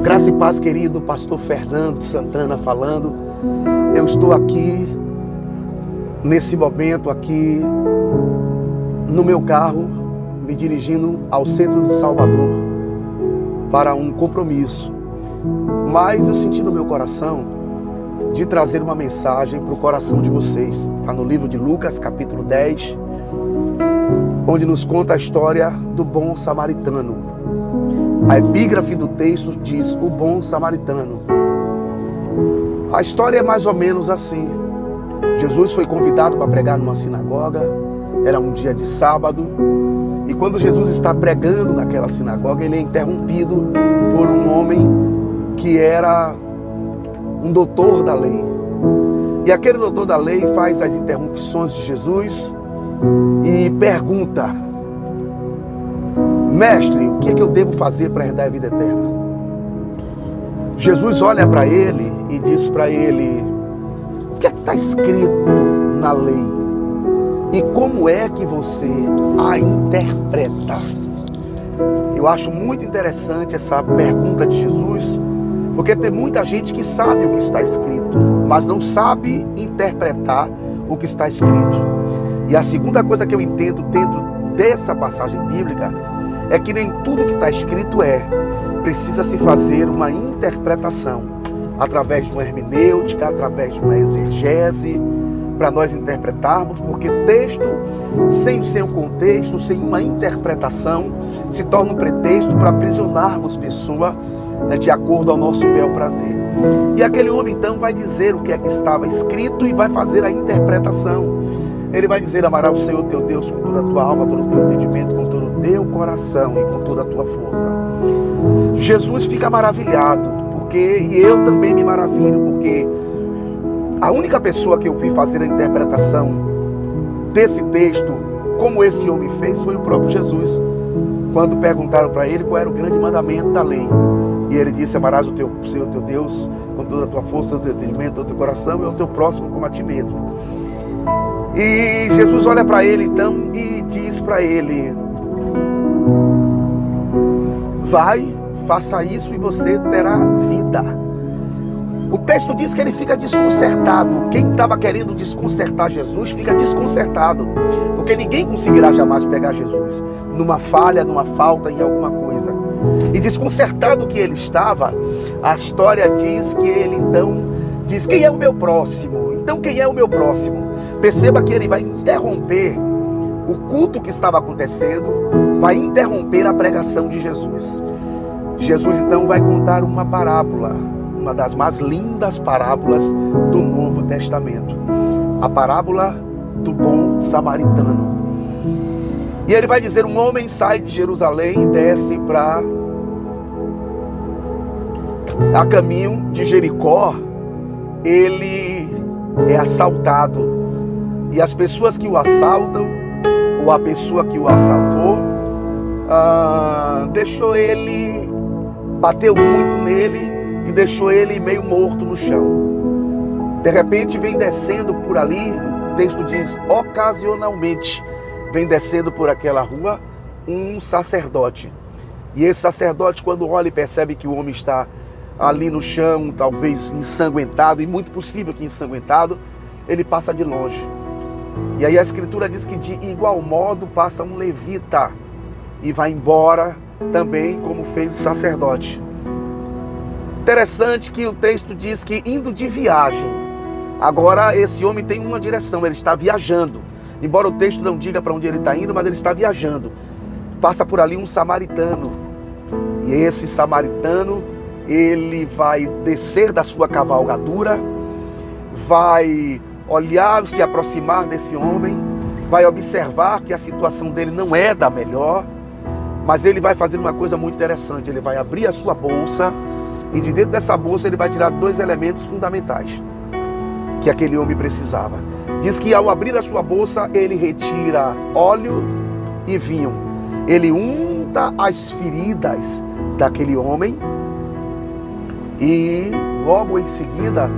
Graça e paz, querido pastor Fernando Santana falando. Eu estou aqui, nesse momento aqui, no meu carro, me dirigindo ao centro de Salvador para um compromisso. Mas eu senti no meu coração de trazer uma mensagem para o coração de vocês. Está no livro de Lucas, capítulo 10, onde nos conta a história do bom samaritano. A epígrafe do texto diz: o bom samaritano. A história é mais ou menos assim. Jesus foi convidado para pregar numa sinagoga. Era um dia de sábado. E quando Jesus está pregando naquela sinagoga, ele é interrompido por um homem que era um doutor da lei. E aquele doutor da lei faz as interrupções de Jesus e pergunta: mestre, o que é que eu devo fazer para herdar a vida eterna? Jesus olha para ele e diz para ele: o que é que está escrito na lei? E como é que você a interpreta? Eu acho muito interessante essa pergunta de Jesus, porque tem muita gente que sabe o que está escrito, mas não sabe interpretar o que está escrito. E a segunda coisa que eu entendo dentro dessa passagem bíblica é que nem tudo que está escrito precisa se fazer uma interpretação, através de uma hermenêutica, através de uma exegese, para nós interpretarmos, porque texto, sem o seu contexto, sem uma interpretação, se torna um pretexto para aprisionarmos pessoa de acordo ao nosso bel prazer. E aquele homem então vai dizer o que é que estava escrito e vai fazer a interpretação. Ele vai dizer: amarás o Senhor teu Deus com toda a tua alma, todo o teu entendimento, com todo o teu coração e com toda a tua força. Jesus fica maravilhado, e eu também me maravilho, porque a única pessoa que eu vi fazer a interpretação desse texto, como esse homem fez, foi o próprio Jesus. Quando perguntaram para ele qual era o grande mandamento da lei, e ele disse: amarás o Senhor teu Deus com toda a tua força, o teu entendimento, todo o teu coração, e o teu próximo como a ti mesmo. E Jesus olha para ele então e diz para ele: vai, faça isso e você terá vida. O texto diz que ele fica desconcertado. Quem estava querendo desconcertar Jesus fica desconcertado, porque ninguém conseguirá jamais pegar Jesus numa falha, numa falta, em alguma coisa. E desconcertado que ele estava, a história diz que ele então diz: quem é o meu próximo? Então quem é o meu próximo? Perceba que ele vai interromper o culto que estava acontecendo, vai interromper a pregação de Jesus. Jesus então vai contar uma parábola, uma das mais lindas parábolas do Novo Testamento, a parábola do bom samaritano. E ele vai dizer: um homem sai de Jerusalém e desce a caminho de Jericó. Ele é assaltado, e as pessoas que o assaltam, ou a pessoa que o assaltou, deixou ele, bateu muito nele e deixou ele meio morto no chão. De repente vem descendo por ali, o texto diz ocasionalmente, vem descendo por aquela rua um sacerdote. E esse sacerdote, quando olha e percebe que o homem está ali no chão, talvez ensanguentado, e muito possível que ensanguentado, ele passa de longe. E aí a escritura diz que de igual modo passa um levita e vai embora também, como fez o sacerdote. Interessante que o texto diz que indo de viagem. Agora esse homem tem uma direção, ele está viajando. Embora o texto não diga para onde ele está indo, mas ele está viajando. Passa por ali um samaritano. E esse samaritano, ele vai descer da sua cavalgadura, vai olhar, se aproximar desse homem, vai observar que a situação dele não é da melhor, mas ele vai fazer uma coisa muito interessante. Ele vai abrir a sua bolsa, e de dentro dessa bolsa ele vai tirar dois elementos fundamentais que aquele homem precisava. Diz que ao abrir a sua bolsa, ele retira óleo e vinho. Ele unta as feridas daquele homem e logo em seguida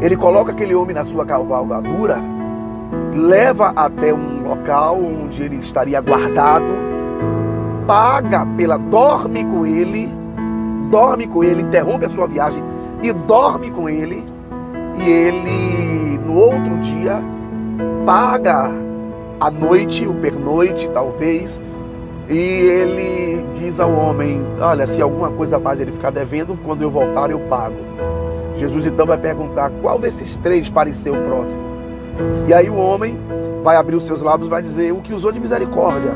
ele coloca aquele homem na sua cavalgadura, leva até um local onde ele estaria guardado, dorme com ele dorme com ele, interrompe a sua viagem e dorme com ele. E ele, no outro dia, paga a noite, o pernoite talvez, e ele diz ao homem: olha, se alguma coisa mais ele ficar devendo, quando eu voltar eu pago. Jesus então vai perguntar: qual desses três pareceu o próximo? E aí o homem vai abrir os seus lábios e vai dizer: o que usou de misericórdia.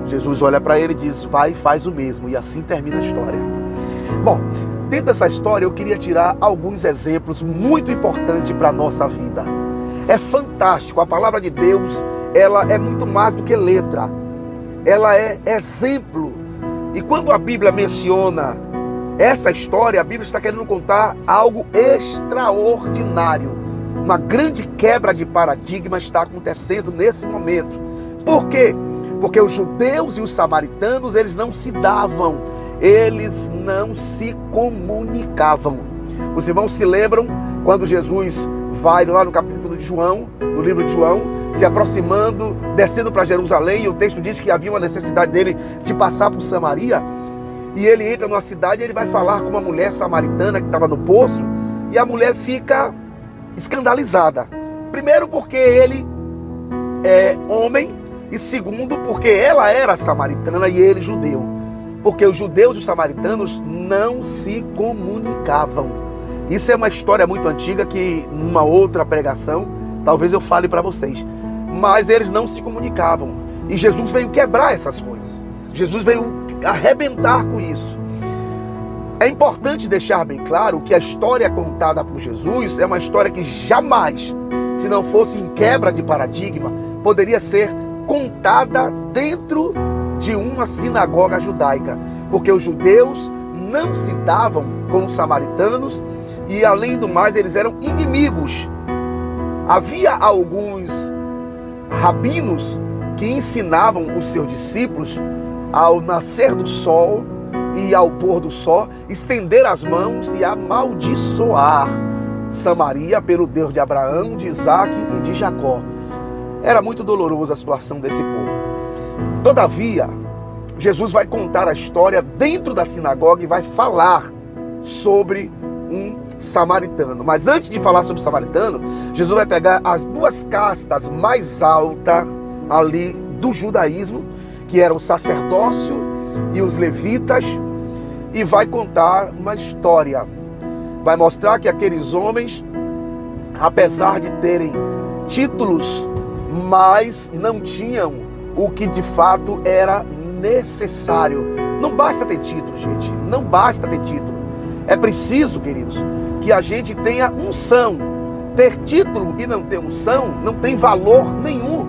Jesus olha para ele e diz: vai e faz o mesmo. E assim termina a história. Bom, dentro dessa história eu queria tirar alguns exemplos muito importantes para a nossa vida. É fantástico, a palavra de Deus, ela é muito mais do que letra. Ela é exemplo. E quando a Bíblia menciona essa história, a Bíblia está querendo contar algo extraordinário. Uma grande quebra de paradigma está acontecendo nesse momento. Por quê? Porque os judeus e os samaritanos, eles não se davam, eles não se comunicavam. Os irmãos se lembram quando Jesus vai lá no capítulo de João, no livro de João, se aproximando, descendo para Jerusalém, e o texto diz que havia uma necessidade dele de passar por Samaria, e ele entra numa cidade e ele vai falar com uma mulher samaritana que estava no poço, e a mulher fica escandalizada. Primeiro porque ele é homem, e segundo porque ela era samaritana e ele judeu. Porque os judeus e os samaritanos não se comunicavam. Isso é uma história muito antiga que numa outra pregação talvez eu fale para vocês. Mas eles não se comunicavam. E Jesus veio quebrar essas coisas. Jesus veio arrebentar com isso. É importante deixar bem claro que a história contada por Jesus é uma história que jamais, se não fosse em quebra de paradigma, poderia ser contada dentro de uma sinagoga judaica. Porque os judeus não se davam com os samaritanos e, além do mais, eles eram inimigos. Havia alguns rabinos que ensinavam os seus discípulos, ao nascer do sol e ao pôr do sol, estender as mãos e amaldiçoar Samaria pelo Deus de Abraão, de Isaac e de Jacó. Era muito dolorosa a situação desse povo. Todavia, Jesus vai contar a história dentro da sinagoga e vai falar sobre um samaritano. Mas antes de falar sobre o samaritano, Jesus vai pegar as duas castas mais altas ali do judaísmo, que eram o sacerdócio e os levitas, e vai contar uma história. Vai mostrar que aqueles homens, apesar de terem títulos, mas não tinham o que de fato era necessário. Não basta ter título, gente. Não basta ter título. É preciso, queridos, que a gente tenha unção. Ter título e não ter unção não tem valor nenhum.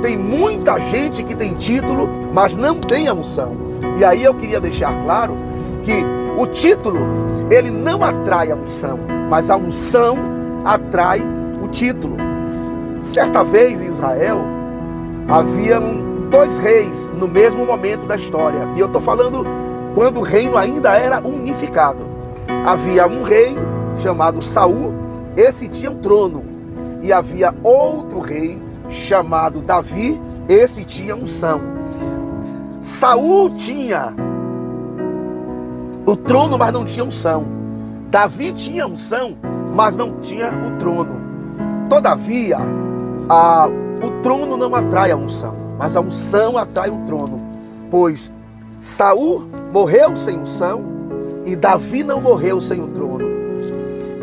Tem muita gente que tem título, mas não tem a unção. E aí eu queria deixar claro que o título, ele não atrai a unção, mas a unção atrai o título. Certa vez em Israel, haviam dois reis no mesmo momento da história. E eu estou falando quando o reino ainda era unificado. Havia um rei chamado Saul, esse tinha um trono. E havia outro rei chamado Davi, esse tinha unção. Saul tinha o trono, mas não tinha unção. Davi tinha unção, mas não tinha o trono. Todavia, o trono não atrai a unção, mas a unção atrai o trono. Pois Saul morreu sem unção e Davi não morreu sem o trono.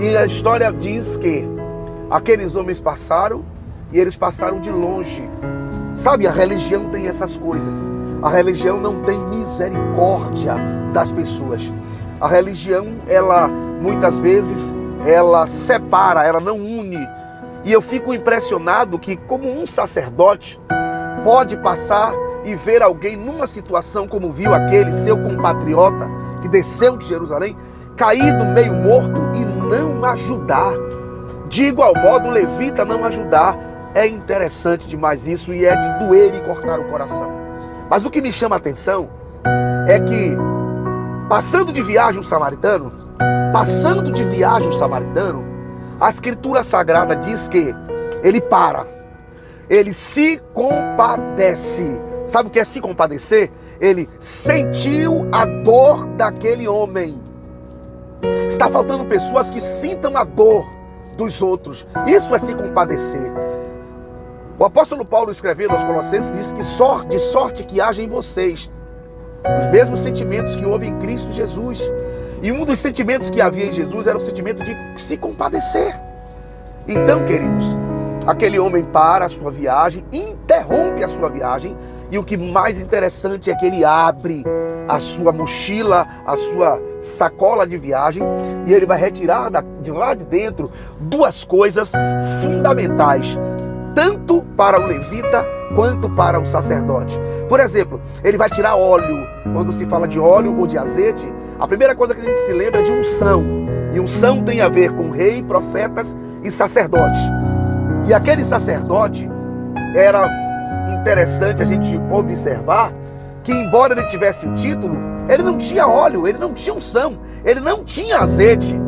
E a história diz que aqueles homens passaram e eles passaram de longe. Sabe, a religião tem essas coisas. A religião não tem misericórdia das pessoas. A religião, ela muitas vezes, ela separa, ela não une. E eu fico impressionado que, como um sacerdote pode passar e ver alguém numa situação como viu aquele seu compatriota que desceu de Jerusalém, caído meio morto e não ajudar. De igual modo, o levita não ajudar. É interessante demais isso e é de doer e cortar o coração. Mas o que me chama a atenção é que, passando de viagem o samaritano, a Escritura Sagrada diz que ele para, ele se compadece. Sabe o que é se compadecer? Ele sentiu a dor daquele homem. Está faltando pessoas que sintam a dor dos outros. Isso é se compadecer. O apóstolo Paulo, escrevendo aos Colossenses, diz que de sorte que haja em vocês os mesmos sentimentos que houve em Cristo Jesus. E um dos sentimentos que havia em Jesus era o sentimento de se compadecer. Então, queridos, aquele homem para a sua viagem, interrompe a sua viagem, e o que mais interessante é que ele abre a sua mochila, a sua sacola de viagem, e ele vai retirar de lá de dentro duas coisas fundamentais, tanto para o levita quanto para o sacerdote. Por exemplo, ele vai tirar óleo. Quando se fala de óleo ou de azeite, a primeira coisa que a gente se lembra é de unção. E unção tem a ver com rei, profetas e sacerdotes. E aquele sacerdote, era interessante a gente observar que, embora ele tivesse o título, ele não tinha óleo, ele não tinha unção, ele não tinha azeite.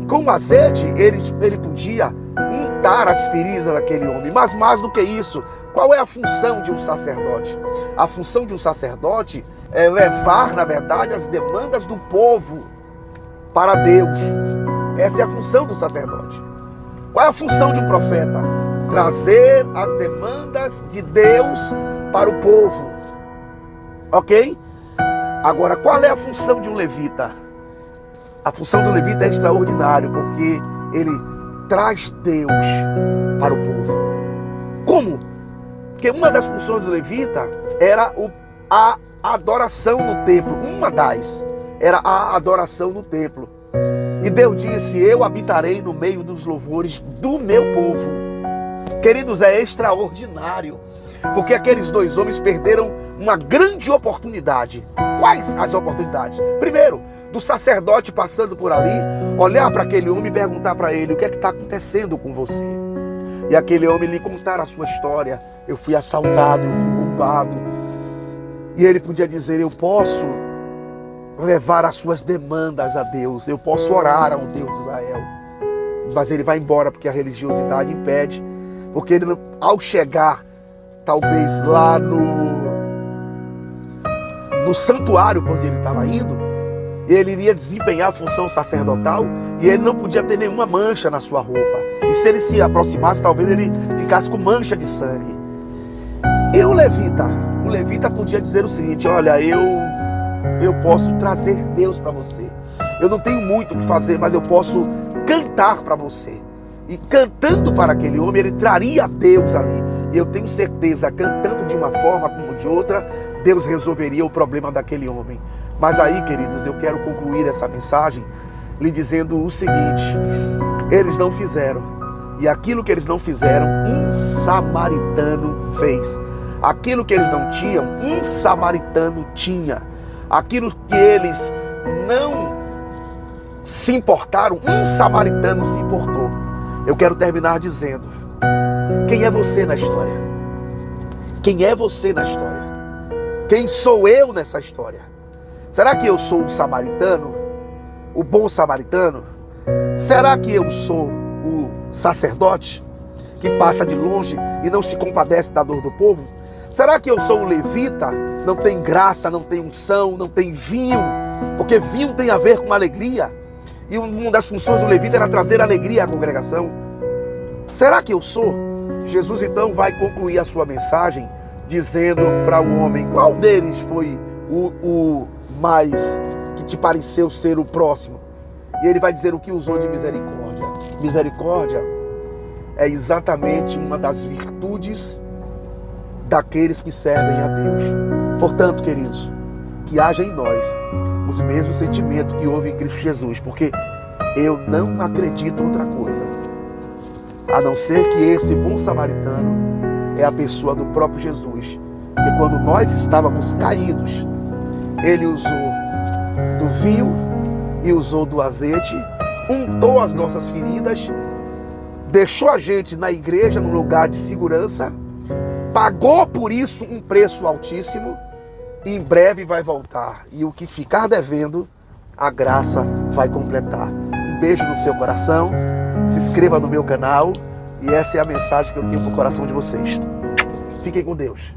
Com o azeite, ele podia untar as feridas daquele homem. Mas mais do que isso, qual é a função de um sacerdote? A função de um sacerdote é levar, na verdade, as demandas do povo para Deus. Essa é a função do sacerdote. Qual é a função de um profeta? Trazer as demandas de Deus para o povo. Ok? Agora, qual é a função de um levita? A função do levita é extraordinária, porque ele traz Deus para o povo. Como? Porque uma das funções do levita era a adoração no templo. Uma das era a adoração no templo. E Deus disse: eu habitarei no meio dos louvores do meu povo. Queridos, é extraordinário, porque aqueles dois homens perderam uma grande oportunidade. Quais as oportunidades? Primeiro, do sacerdote passando por ali, olhar para aquele homem e perguntar para ele: o que é que está acontecendo com você? E aquele homem lhe contar a sua história: eu fui assaltado, eu fui roubado. E ele podia dizer: eu posso levar as suas demandas a Deus, eu posso orar ao Deus de Israel. Mas ele vai embora porque a religiosidade impede, porque ele, ao chegar talvez lá no santuário para onde ele estava indo, ele iria desempenhar a função sacerdotal e ele não podia ter nenhuma mancha na sua roupa. E se ele se aproximasse, talvez ele ficasse com mancha de sangue. E o levita podia dizer o seguinte: olha, eu posso trazer Deus para você. Eu não tenho muito o que fazer, mas eu posso cantar para você. E cantando para aquele homem, ele traria Deus ali. E eu tenho certeza, cantando de uma forma como de outra, Deus resolveria o problema daquele homem. Mas aí, queridos, eu quero concluir essa mensagem lhe dizendo o seguinte: eles não fizeram. E aquilo que eles não fizeram, um samaritano fez. Aquilo que eles não tinham, um samaritano tinha. Aquilo que eles não se importaram, um samaritano se importou. Eu quero terminar dizendo: quem é você na história? Quem é você na história? Quem sou eu nessa história? Será que eu sou o samaritano? O bom samaritano? Será que eu sou o sacerdote que passa de longe e não se compadece da dor do povo? Será que eu sou o levita? Não tem graça, não tem unção, não tem vinho, porque vinho tem a ver com alegria. E uma das funções do levita era trazer alegria à congregação. Será que eu sou? Jesus então vai concluir a sua mensagem dizendo para o homem: qual deles foi o mais que te pareceu ser o próximo? E ele vai dizer o que usou de misericórdia. Misericórdia é exatamente uma das virtudes daqueles que servem a Deus. Portanto, queridos, que haja em nós os mesmos sentimentos que houve em Cristo Jesus, porque eu não acredito em outra coisa, a não ser que esse bom samaritano é a pessoa do próprio Jesus, que quando nós estávamos caídos, ele usou do vinho e usou do azeite, untou as nossas feridas, deixou a gente na igreja, num lugar de segurança, pagou por isso um preço altíssimo e em breve vai voltar. E o que ficar devendo, a graça vai completar. Um beijo no seu coração, se inscreva no meu canal e essa é a mensagem que eu tenho para o coração de vocês. Fiquem com Deus.